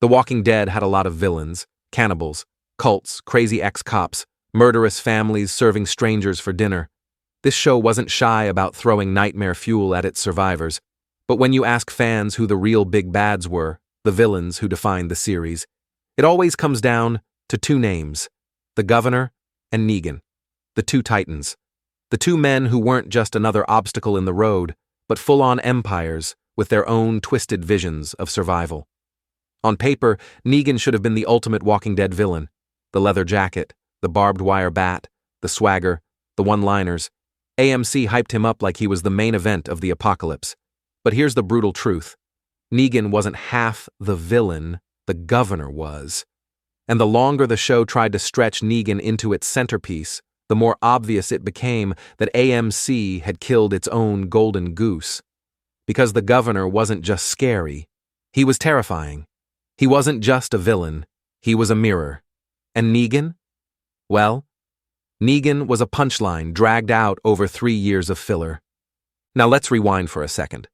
The Walking Dead had a lot of villains, cannibals, cults, crazy ex-cops, murderous families serving strangers for dinner. This show wasn't shy about throwing nightmare fuel at its survivors, but when you ask fans who the real big bads were, the villains who defined the series, it always comes down to two names: the Governor and Negan, the two titans, the two men who weren't just another obstacle in the road, but full-on empires with their own twisted visions of survival. On paper, Negan should have been the ultimate Walking Dead villain: the leather jacket, the barbed-wire bat, the swagger, the one-liners. AMC hyped him up like he was the main event of the apocalypse. But here's the brutal truth: Negan wasn't half the villain, the Governor was. And the longer the show tried to stretch Negan into its centerpiece, the more obvious it became that AMC had killed its own golden goose. Because the Governor wasn't just scary, he was terrifying. He wasn't just a villain, he was a mirror. And Negan? Well, Negan was a punchline dragged out over 3 years of filler. Now let's rewind for a second.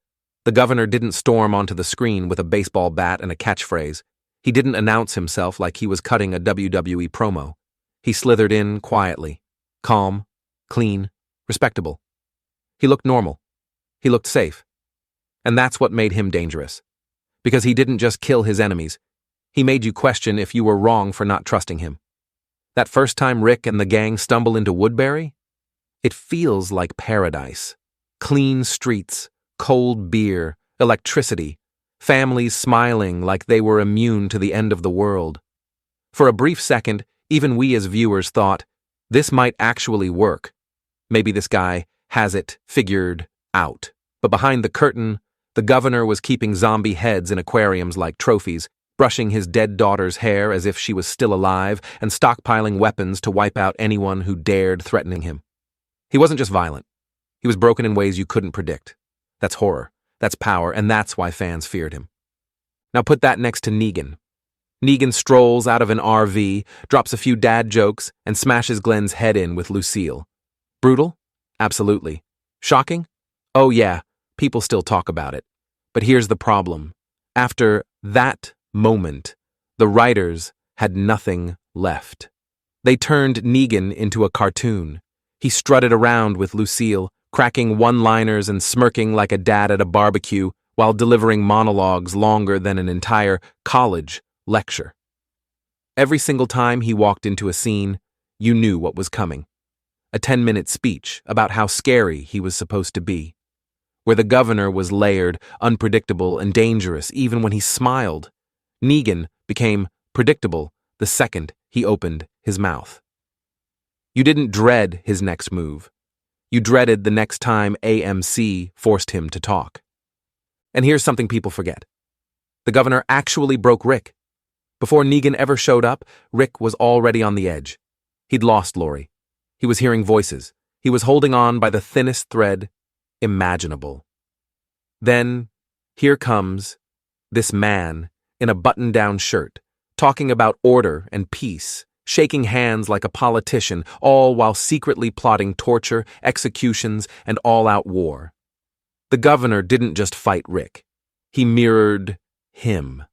The Governor didn't storm onto the screen with a baseball bat and a catchphrase. He didn't announce himself like he was cutting a WWE promo. He slithered in quietly, calm, clean, respectable. He looked normal. He looked safe. And that's what made him dangerous. Because he didn't just kill his enemies, he made you question if you were wrong for not trusting him. That first time Rick and the gang stumble into Woodbury? It feels like paradise. Clean streets, cold beer, electricity, families smiling like they were immune to the end of the world. For a brief second, even we as viewers thought, this might actually work. Maybe this guy has it figured out. But behind the curtain, the Governor was keeping zombie heads in aquariums like trophies, brushing his dead daughter's hair as if she was still alive, and stockpiling weapons to wipe out anyone who dared threatening him. He wasn't just violent. He was broken in ways you couldn't predict. That's horror, that's power, and that's why fans feared him. Now put that next to Negan. Negan strolls out of an RV, drops a few dad jokes, and smashes Glenn's head in with Lucille. Brutal? Absolutely. Shocking? Oh yeah, people still talk about it. But here's the problem. After that moment, the writers had nothing left. They turned Negan into a cartoon. He strutted around with Lucille, cracking one-liners and smirking like a dad at a barbecue while delivering monologues longer than an entire college lecture. Every single time he walked into a scene, you knew what was coming. A 10-minute speech about how scary he was supposed to be, where the Governor was layered, unpredictable, and dangerous even when he smiled. Negan became predictable the second he opened his mouth. You didn't dread his next move. You dreaded the next time AMC forced him to talk. And here's something people forget. The Governor actually broke Rick. Before Negan ever showed up, Rick was already on the edge. He'd lost Lori. He was hearing voices. He was holding on by the thinnest thread imaginable. Then, here comes this man in a button-down shirt, talking about order and peace, shaking hands like a politician, all while secretly plotting torture, executions, and all-out war. The Governor didn't just fight Rick. He mirrored him.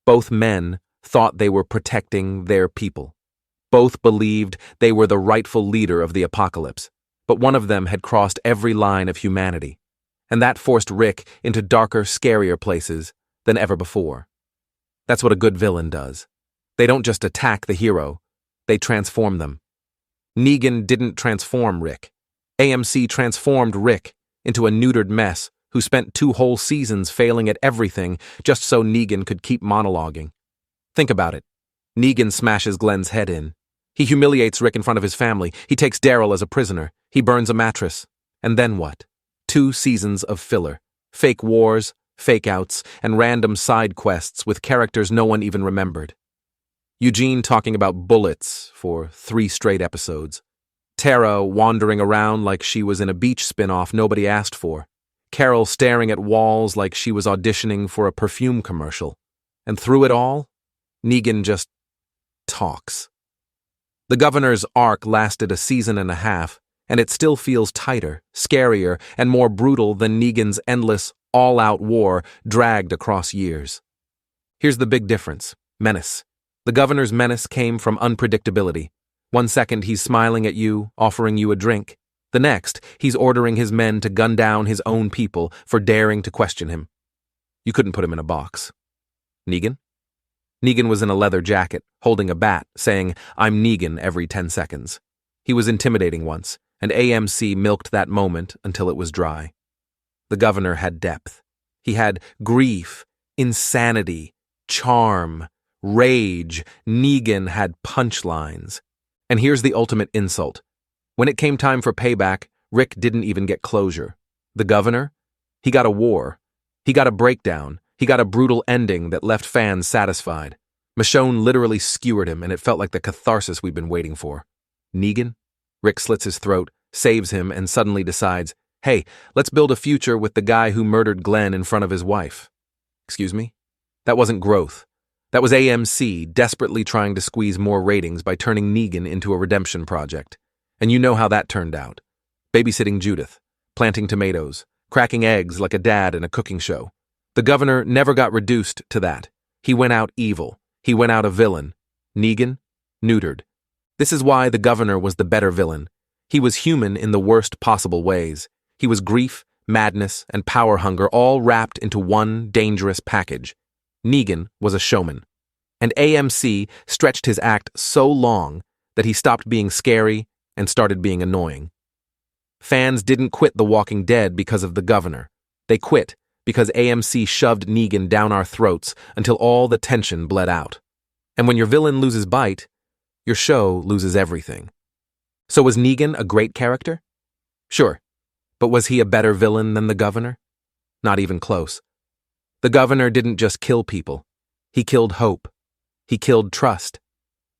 Both men thought they were protecting their people. Both believed they were the rightful leader of the apocalypse, but one of them had crossed every line of humanity, and that forced Rick into darker, scarier places than ever before. That's what a good villain does. They don't just attack the hero, they transform them. Negan didn't transform Rick. AMC transformed Rick into a neutered mess who spent 2 whole seasons failing at everything just so Negan could keep monologuing. Think about it. Negan smashes Glenn's head in. He humiliates Rick in front of his family. He takes Daryl as a prisoner. He burns a mattress. And then what? 2 seasons of filler. Fake wars, fake-outs, and random side quests with characters no one even remembered. Eugene talking about bullets for 3 straight episodes. Tara wandering around like she was in a beach spin-off nobody asked for. Carol staring at walls like she was auditioning for a perfume commercial. And through it all, Negan just talks. The Governor's arc lasted a season and a half, and it still feels tighter, scarier, and more brutal than Negan's endless, all-out war dragged across years. Here's the big difference. Menace. The governor's menace came from unpredictability. One second he's smiling at you, offering you a drink. The next, he's ordering his men to gun down his own people for daring to question him. You couldn't put him in a box. Negan? Negan was in a leather jacket, holding a bat, saying, "I'm Negan," every 10 seconds. He was intimidating once, and AMC milked that moment until it was dry. The governor had depth. He had grief, insanity, charm, rage. Negan had punchlines. And here's the ultimate insult. When it came time for payback, Rick didn't even get closure. The governor? He got a war. He got a breakdown. He got a brutal ending that left fans satisfied. Michonne literally skewered him, and it felt like the catharsis we've been waiting for. Negan? Rick slits his throat, saves him, and suddenly decides, hey, let's build a future with the guy who murdered Glenn in front of his wife. Excuse me? That wasn't growth. That was AMC desperately trying to squeeze more ratings by turning Negan into a redemption project. And you know how that turned out. Babysitting Judith, planting tomatoes, cracking eggs like a dad in a cooking show. The governor never got reduced to that. He went out evil. He went out a villain. Negan? Neutered. This is why the governor was the better villain. He was human in the worst possible ways. He was grief, madness, and power hunger all wrapped into one dangerous package. Negan was a showman. And AMC stretched his act so long that he stopped being scary and started being annoying. Fans didn't quit The Walking Dead because of the governor. They quit because AMC shoved Negan down our throats until all the tension bled out. And when your villain loses bite, your show loses everything. So was Negan a great character? Sure. But was he a better villain than the governor? Not even close. The governor didn't just kill people. He killed hope. He killed trust.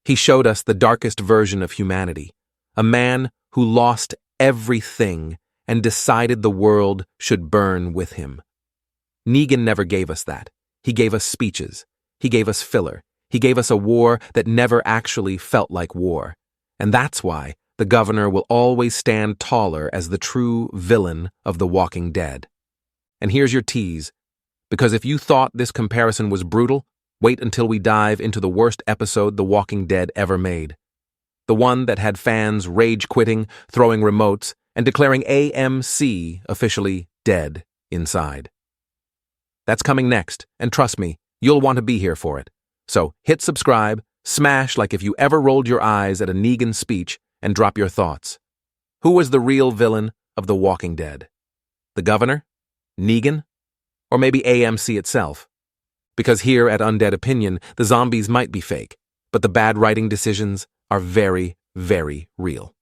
He showed us the darkest version of humanity. A man who lost everything and decided the world should burn with him. Negan never gave us that. He gave us speeches. He gave us filler. He gave us a war that never actually felt like war. And that's why the governor will always stand taller as the true villain of The Walking Dead. And here's your tease. Because if you thought this comparison was brutal, wait until we dive into the worst episode The Walking Dead ever made. The one that had fans rage-quitting, throwing remotes, and declaring AMC officially dead inside. That's coming next, and trust me, you'll want to be here for it. So hit subscribe, smash like if you ever rolled your eyes at a Negan speech, and drop your thoughts. Who was the real villain of The Walking Dead? The governor? Negan? Or maybe AMC itself? Because here at Undead Opinion, the zombies might be fake, but the bad writing decisions are very, very real.